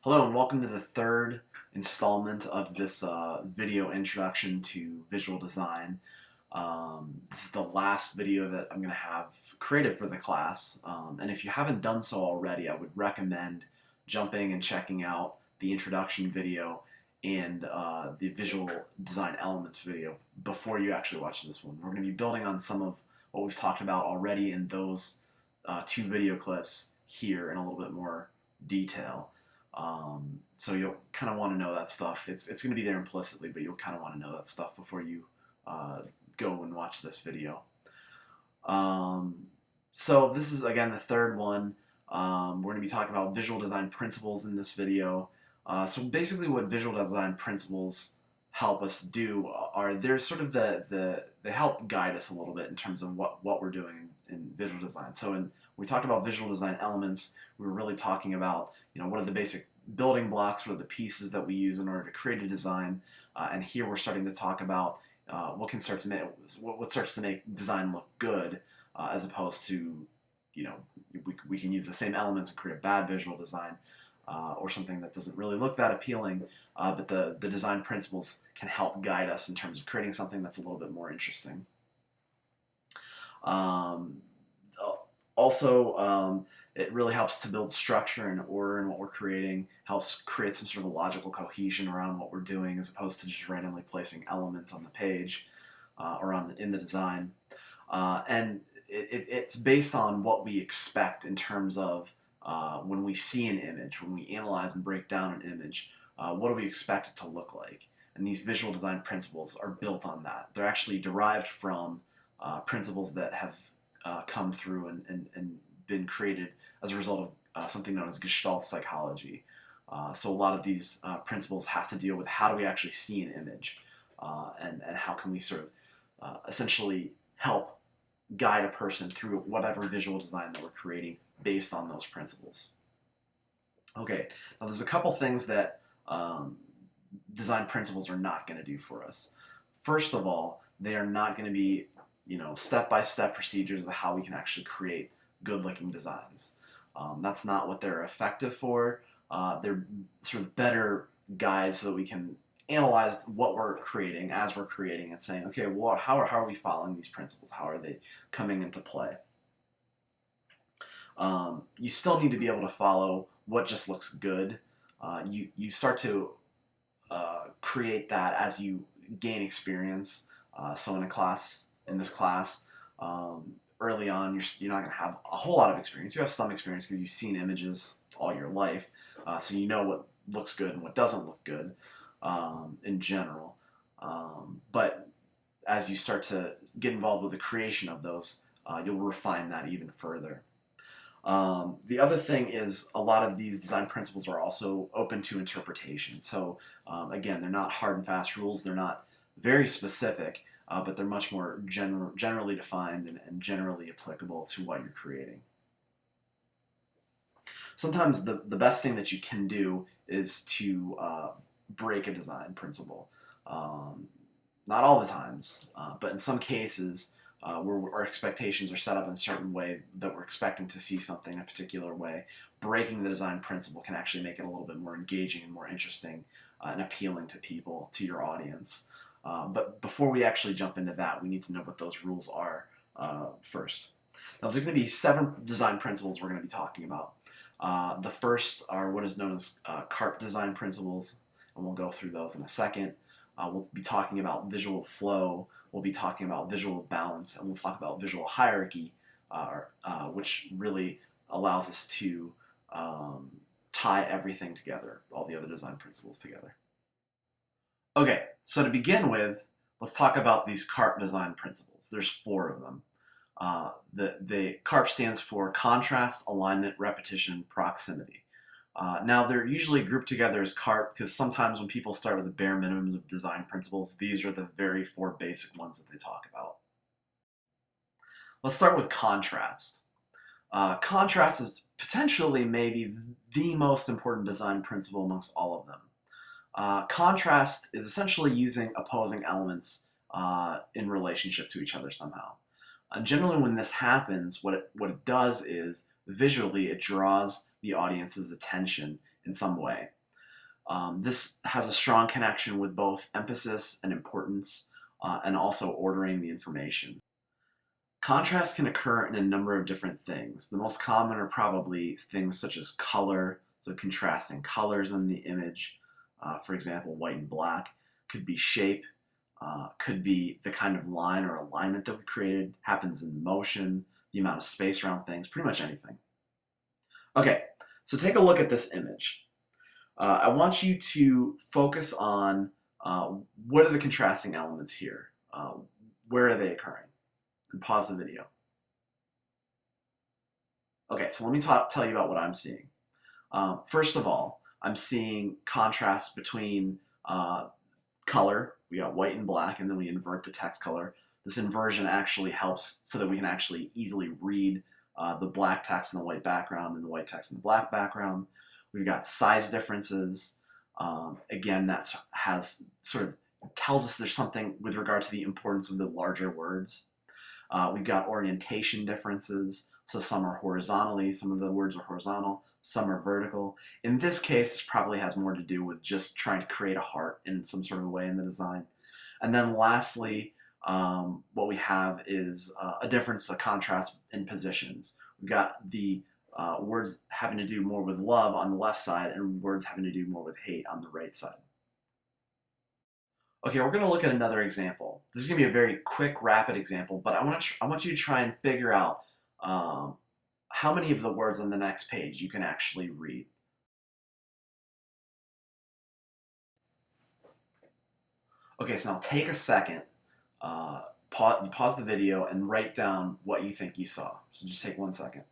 Hello and welcome to the third installment of this video introduction to visual design. This is the last video that I'm going to have created for the class, and if you haven't done so already, I would recommend jumping and checking out the introduction video and the visual design elements video before you actually watch this one. We're going to be building on some of what we've talked about already in those two video clips here in a little bit more detail. So you'll kind of want to know that stuff. It's going to be there implicitly, but you'll kind of want to know that stuff before you go and watch this video. So this is, again, the third one. We're going to be talking about visual design principles in this video. So basically what visual design principles help us do are they're sort of they help guide us a little bit in terms of what we're doing in visual design. So when we talked about visual design elements, we were really talking about, what are the basic building blocks, what are the pieces that we use in order to create a design, and here we're starting to talk about what starts to make design look good, as opposed to, we can use the same elements and create a bad visual design, or something that doesn't really look that appealing, but the design principles can help guide us in terms of creating something that's a little bit more interesting. Also, it really helps to build structure and order in what we're creating, helps create some sort of logical cohesion around what we're doing as opposed to just randomly placing elements on the page or in the design. And it's based on what we expect in terms of when we see an image, when we analyze and break down an image, what do we expect it to look like? And these visual design principles are built on that. They're actually derived from principles that have come through and been created as a result of something known as Gestalt psychology. So a lot of these principles have to deal with how do we actually see an image, and how can we sort of essentially help guide a person through whatever visual design that we're creating based on those principles. Okay, now there's a couple things that design principles are not going to do for us. First of all, they are not going to be step-by-step procedures of how we can actually create good-looking designs. That's not what they're effective for. They're sort of better guides so that we can analyze what we're creating as we're creating and saying, okay, well, how are we following these principles? How are they coming into play? You still need to be able to follow what just looks good. You start to create that as you gain experience. So in this class, early on, you're not going to have a whole lot of experience. You have some experience because you've seen images all your life, so you know what looks good and what doesn't look good in general. But as you start to get involved with the creation of those, you'll refine that even further. The other thing is a lot of these design principles are also open to interpretation. So again, they're not hard and fast rules. They're not very specific, but they're much more generally defined and generally applicable to what you're creating. Sometimes the best thing that you can do is to break a design principle. Not all the times, but in some cases where our expectations are set up in a certain way that we're expecting to see something in a particular way, breaking the design principle can actually make it a little bit more engaging and more interesting and appealing to people, to your audience. But before we actually jump into that, we need to know what those rules are first. Now, there's going to be 7 design principles we're going to be talking about. The first are what is known as CARP design principles, and we'll go through those in a second. We'll be talking about visual flow, we'll be talking about visual balance, and we'll talk about visual hierarchy, which really allows us to tie everything together, all the other design principles together. Okay, so to begin with, let's talk about these CARP design principles. There's 4 of them. The CARP stands for contrast, alignment, repetition, proximity. Now, they're usually grouped together as CARP because sometimes when people start with the bare minimums of design principles, these are the very 4 basic ones that they talk about. Let's start with contrast. Contrast is potentially maybe the most important design principle amongst all of them. Contrast is essentially using opposing elements in relationship to each other somehow. And generally when this happens, what it does is visually it draws the audience's attention in some way. This has a strong connection with both emphasis and importance, and also ordering the information. Contrast can occur in a number of different things. The most common are probably things such as color, so contrasting colors in the image, for example, white and black. Could be shape, could be the kind of line or alignment that we created, happens in motion, the amount of space around things, pretty much anything. Okay, so take a look at this image. I want you to focus on what are the contrasting elements here? Where are they occurring? And pause the video. Okay, so let me tell you about what I'm seeing. First of all, I'm seeing contrast between color. We got white and black, and then we invert the text color. This inversion actually helps so that we can actually easily read the black text in the white background and the white text in the black background. We've got size differences. Again, that has sort of tells us there's something with regard to the importance of the larger words. We've got orientation differences. So some are horizontally, some of the words are horizontal, some are vertical. In this case, this probably has more to do with just trying to create a heart in some sort of way in the design. And then lastly, what we have is a difference, a contrast in positions. We've got the words having to do more with love on the left side and words having to do more with hate on the right side. Okay, we're going to look at another example. This is going to be a very quick, rapid example, but I want you to try and figure out how many of the words on the next page you can actually read. Okay, so now take a second, pause the video, and write down what you think you saw. So just take 1 second.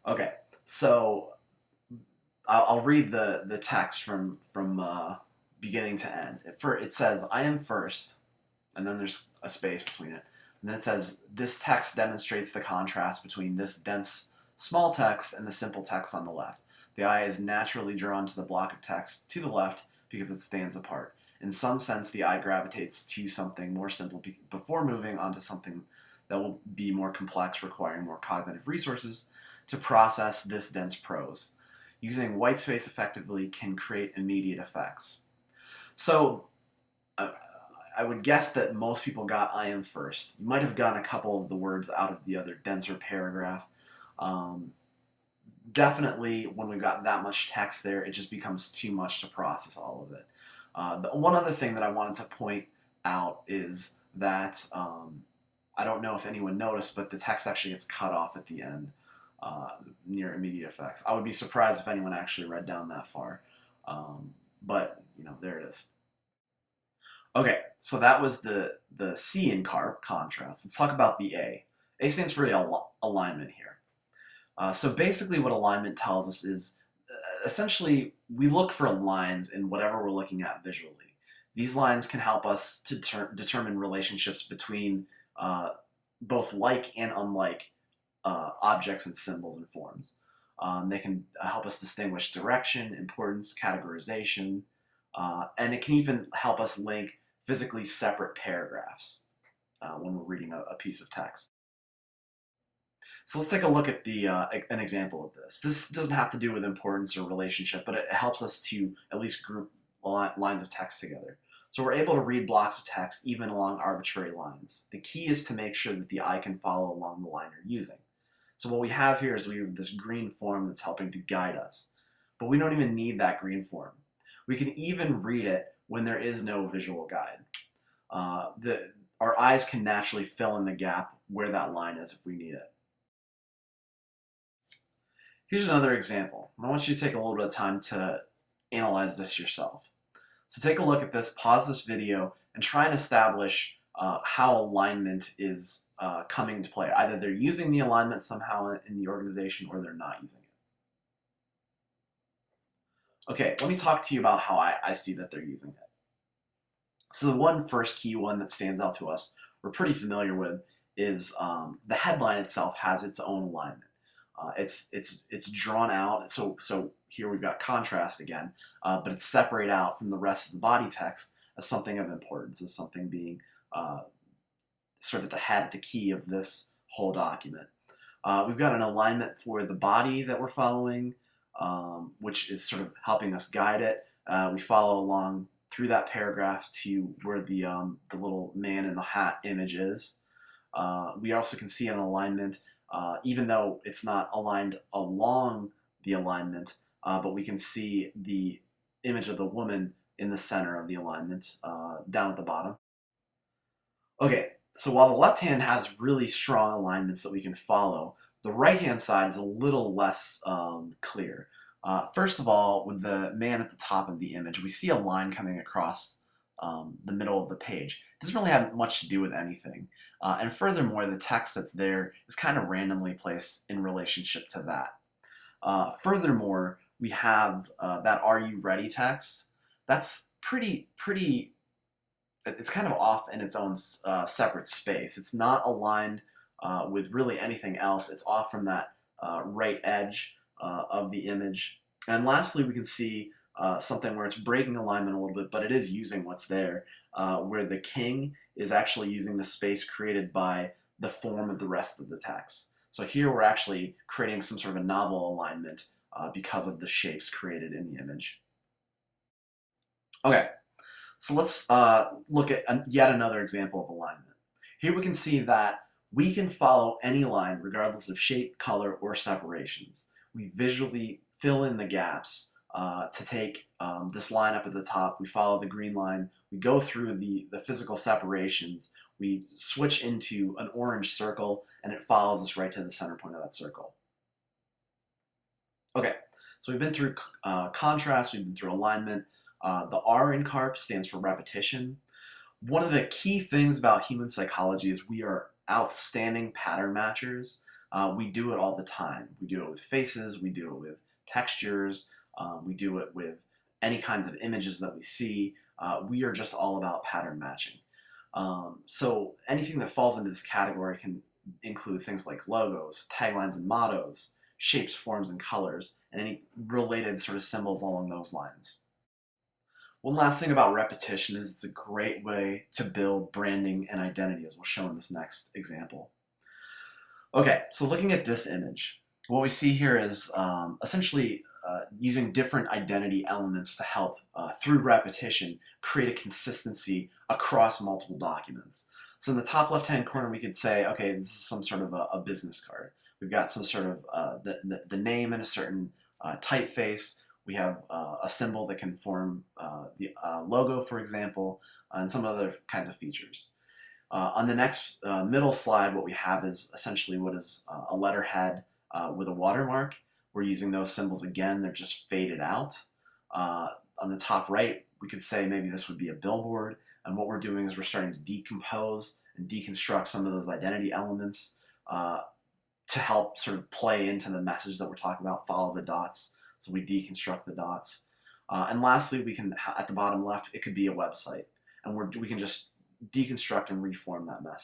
Okay, so I'll read the text from beginning to end. It says, "I am first," and then there's a space between it. And then it says, "This text demonstrates the contrast between this dense, small text and the simple text on the left. The eye is naturally drawn to the block of text to the left because it stands apart. In some sense, the eye gravitates to something more simple before moving on to something that will be more complex, requiring more cognitive resources to process this dense prose. Using white space effectively can create immediate effects." So I would guess that most people got "I am first." You might have gotten a couple of the words out of the other denser paragraph. Definitely, when we've got that much text there, it just becomes too much to process all of it. The one other thing that I wanted to point out is that I don't know if anyone noticed, but the text actually gets cut off at the end near immediate effects. I would be surprised if anyone actually read down that far, but there it is. Okay, so that was the C in contrast. Let's talk about the A. A stands for alignment here. So basically what alignment tells us is essentially we look for lines in whatever we're looking at visually. These lines can help us to determine relationships between both like and unlike objects and symbols and forms. They can help us distinguish direction, importance, categorization, and it can even help us link physically separate paragraphs when we're reading a piece of text. So let's take a look at an example of this. This doesn't have to do with importance or relationship, but it helps us to at least group lines of text together. So we're able to read blocks of text even along arbitrary lines. The key is to make sure that the eye can follow along the line you're using. So what we have here is we have this green form that's helping to guide us. But we don't even need that green form. We can even read it when there is no visual guide. Our eyes can naturally fill in the gap where that line is if we need it. Here's another example. I want you to take a little bit of time to analyze this yourself. So take a look at this, pause this video, and try and establish how alignment is coming into play. Either they're using the alignment somehow in the organization or they're not using it. Okay, let me talk to you about how I see that they're using it. So the first key one that stands out to us, we're pretty familiar with, is the headline itself has its own alignment. It's drawn out, so here we've got contrast again, but it's separated out from the rest of the body text as something of importance, as something being sort of at the head, the key of this whole document. We've got an alignment for the body that we're following, which is sort of helping us guide it. We follow along through that paragraph to where the little man in the hat image is. We also can see an alignment, even though it's not aligned along the alignment, but we can see the image of the woman in the center of the alignment down at the bottom. Okay, so while the left hand has really strong alignments that we can follow, the right hand side is a little less clear. First of all, with the man at the top of the image, we see a line coming across the middle of the page. It doesn't really have much to do with anything. And furthermore, the text that's there is kind of randomly placed in relationship to that. Furthermore, we have that "Are you ready?" text. That's pretty, it's kind of off in its own separate space. It's not aligned with really anything else. It's off from that right edge of the image. And lastly, we can see something where it's breaking alignment a little bit, but it is using what's there, where the king is actually using the space created by the form of the rest of the text. So here we're actually creating some sort of a novel alignment because of the shapes created in the image. Okay, so let's look at yet another example of alignment. Here we can see that we can follow any line regardless of shape, color, or separations. We visually fill in the gaps to take this line up at the top. We follow the green line. We go through the physical separations. We switch into an orange circle, and it follows us right to the center point of that circle. Okay, so we've been through contrast, we've been through alignment. The R in CARP stands for repetition. One of the key things about human psychology is we are outstanding pattern matchers. We do it all the time. We do it with faces, we do it with textures, we do it with any kinds of images that we see. We are just all about pattern matching. So anything that falls into this category can include things like logos, taglines and mottos, shapes, forms, and colors, and any related sort of symbols along those lines. One last thing about repetition is it's a great way to build branding and identity, as we'll show in this next example. Okay, so looking at this image, what we see here is essentially using different identity elements to help, through repetition, create a consistency across multiple documents. So in the top left-hand corner, we could say, okay, this is some sort of a business card. We've got some sort of the name in a certain typeface. We have a symbol that can form the logo, for example, and some other kinds of features. On the next middle slide, what we have is essentially what is a letterhead with a watermark. We're using those symbols again, they're just faded out. On the top right, we could say maybe this would be a billboard, and what we're doing is we're starting to decompose and deconstruct some of those identity elements to help sort of play into the message that we're talking about, follow the dots. So we deconstruct the dots. And lastly, we can, at the bottom left, it could be a website. And we can just deconstruct and reform that message.